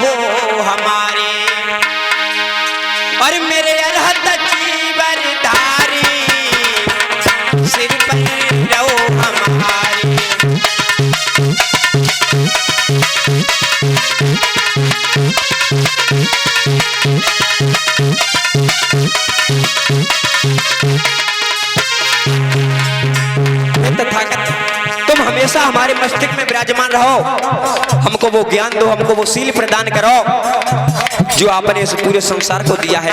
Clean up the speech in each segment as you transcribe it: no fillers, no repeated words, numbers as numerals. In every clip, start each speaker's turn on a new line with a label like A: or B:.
A: रहो हमारे, और मेरे अरहत जीवर धारी सिर पर रहो हमारे। तथागत तुम हमेशा हमारे मस्तिष्क में विराजमान रहो, हमको वो ज्ञान दो, हमको वो शील प्रदान करो जो आपने इस पूरे संसार को दिया है।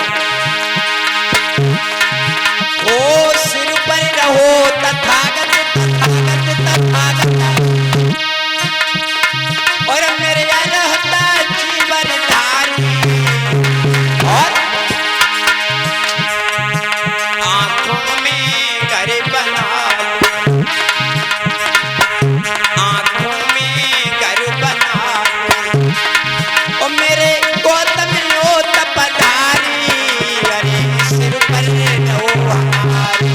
A: ओ सिर पर रहो तथागत तथागत तथागत, और मेरे अरहत जीवन धारी, और आंखों में घर बना, आंखों में घर बना, और मेरे गौतम लो तपधारी, अरे सिर पर रहो हमारे।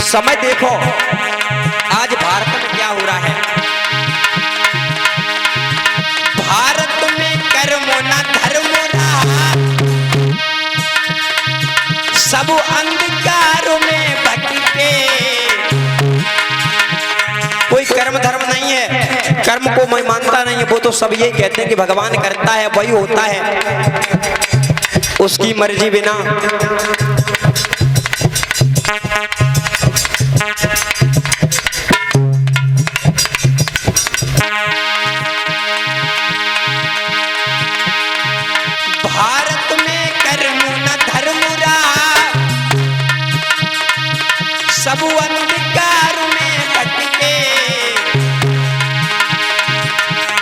A: समय देखो आज भारत में क्या हो रहा है। भारत में कर्मो न धर्मो रहा, सब अंधकार में भटके। कोई कर्म धर्म नहीं है, कर्म को मैं मानता नहीं है, वो तो सब यही कहते हैं कि भगवान करता है वही होता है, उसकी मर्जी बिना। भारत में कर्म न धर्म रहा, सब अंधकार में भटके।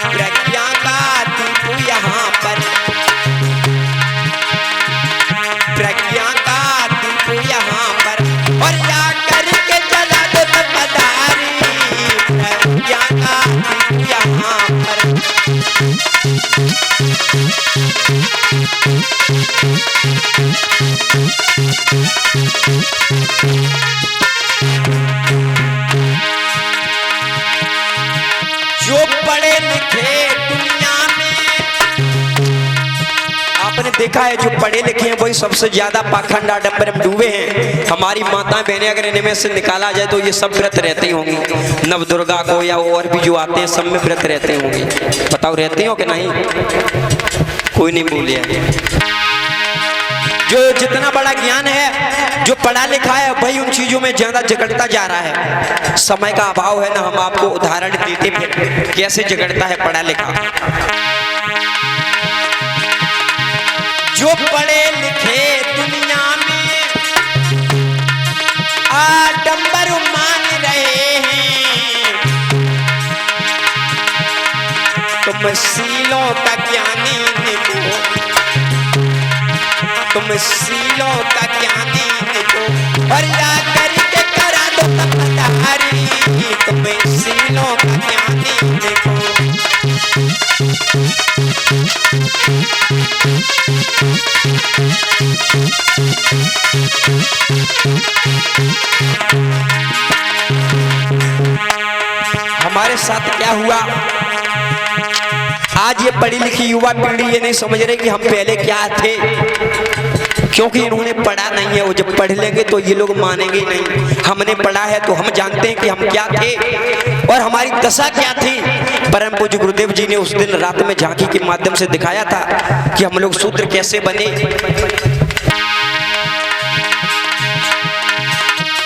A: प्रज्ञा का दीप यहाँ पर, प्रज्ञा का दीप यहाँ पर, और या करके जला दो तपधारी, प्रज्ञा का दीप यहाँ पर। जो पढ़े लिखे दुनिया में, आपने देखा है जो पढ़े लिखे हैं वही सबसे ज्यादा पाखंड आडंबर में डूबे हैं। हमारी माता बहनें अगर इनमें से निकाला जाए तो ये सब व्रत रहती होंगी, नव दुर्गा को या और भी जो आते हैं सब में व्रत रहते होंगे। बताओ रहती हो कि नहीं? कोई नहीं बोलिए। जो जितना बड़ा ज्ञान है, जो पढ़ा लिखा है वही उन चीजों में ज्यादा जगड़ता जा रहा है। समय का अभाव है ना, हम आपको उदाहरण देते हैं कैसे जगड़ता है पढ़ा लिखा। जो पढ़े लिखे दुनिया में आडंबर मान रहे हैं, तुम शीलों का ज्ञानी निको, तुम शीलों का ज्ञानी निको, और या करके करा दो तपधारी, तुम शीलों का ज्ञानी निको। हमारे साथ क्या हुआ, आज ये पढ़ी लिखी युवा पीढ़ी ये नहीं समझ रही कि हम पहले क्या थे, क्योंकि इन्होंने पढ़ा नहीं है। वो जब पढ़ लेंगे तो ये लोग मानेंगे नहीं। हमने पढ़ा है तो हम जानते हैं कि हम क्या थे और हमारी दशा क्या थी। परम पूज्य गुरुदेव जी ने उस दिन रात में झांकी के माध्यम से दिखाया था कि हम लोग शूद्र कैसे बने।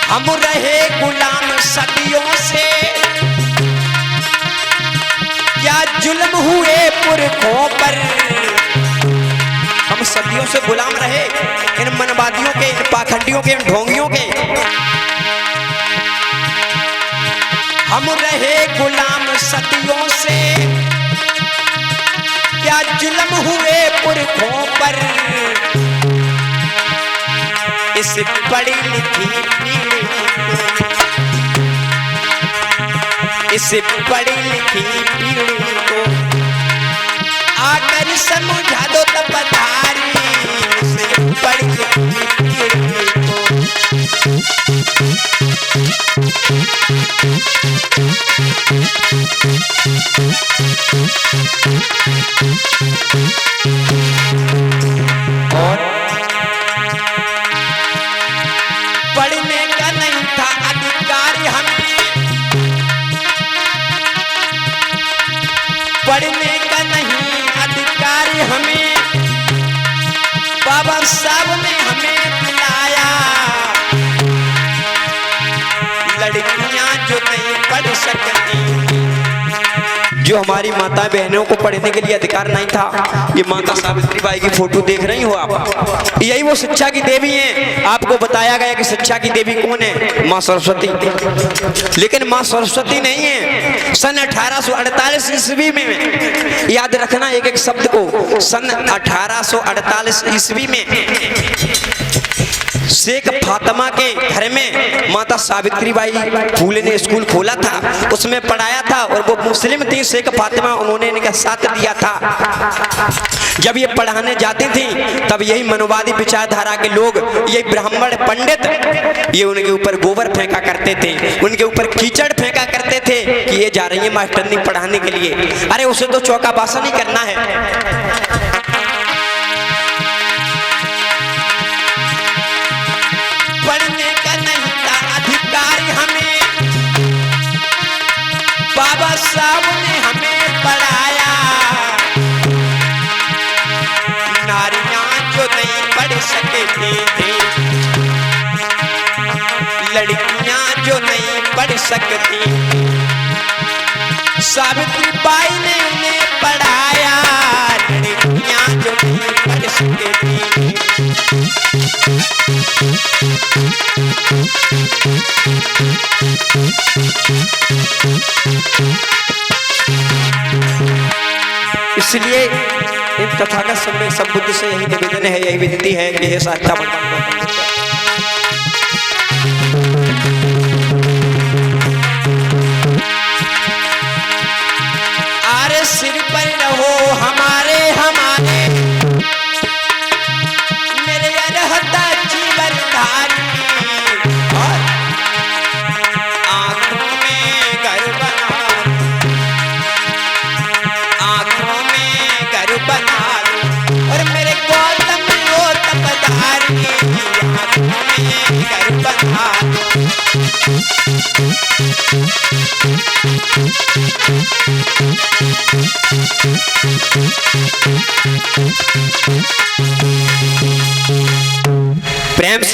A: हम रहे गुलाम सदियों से, क्या जुल्म हुए पुरखों पर। हम सदियों से गुलाम रहे इन मनवादियों के, इन पाखंडियों के, इन ढोंगियों के। हम रहे गुलाम सदियों से, क्या जुल्म हुए पुरखों पर। इस पढ़ी लिखी पीढ़ी को, इस पढ़ी लिखी पीढ़ी को आकर समझा दो तपधारी। इस और पढ़ने का नहीं था अधिकारी हमें, पढ़ने का नहीं अधिकारी हमें, बाबा साहब ने हमें दिलाया। लड़कियां जो नहीं पढ़ सकती, जो हमारी माता बहनों को पढ़ने के लिए अधिकार नहीं था, ये माता सावित्री बाई की फोटो देख रही हो आप, यही वो शिक्षा की देवी हैं। आपको बताया गया कि शिक्षा की देवी कौन है? माँ सरस्वती। लेकिन माँ सरस्वती नहीं है। सन 1848 ईस्वी में, याद रखना एक एक शब्द को, सन 1848 ईस्वी में शेख फातिमा के घर में माता सावित्री बाई फूले ने स्कूल खोला था, उसमें पढ़ाया था। और वो मुस्लिम थी शेख फातिमा, उन्होंने इनका साथ दिया था। जब ये पढ़ाने जाती थी तब यही मनोवादी विचारधारा के लोग, ये ब्राह्मण पंडित, ये उनके ऊपर गोबर फेंका करते थे, उनके ऊपर कीचड़ फेंका करते थे कि ये जा रही है मास्टरनी पढ़ाने के लिए। अरे उसे तो चौका बासा नहीं करना है। पढ़ने का नहीं था अधिकारी हमें, बाबा साहब ने हमें पढ़ाया। नारियां जो नहीं पढ़ सकती थी, लड़कियां जो नहीं पढ़ सकती, सावित्री बाई ने उन्हें पढ़ाया। लड़कियां जो नहीं पढ़ सकती, इसलिए इन तथागत सम्यक संबुद्ध से यही निवेदन है, यही विनती है कि हे साचा आरे सिर पर रहो हमारे हमारे, मेरे रहता जीवन धारी। और आंखों में घर बना, आंखों में घर बना लो। और मेरे गौतम लो तपधारी, आंखों में घर बना लो। प्रेम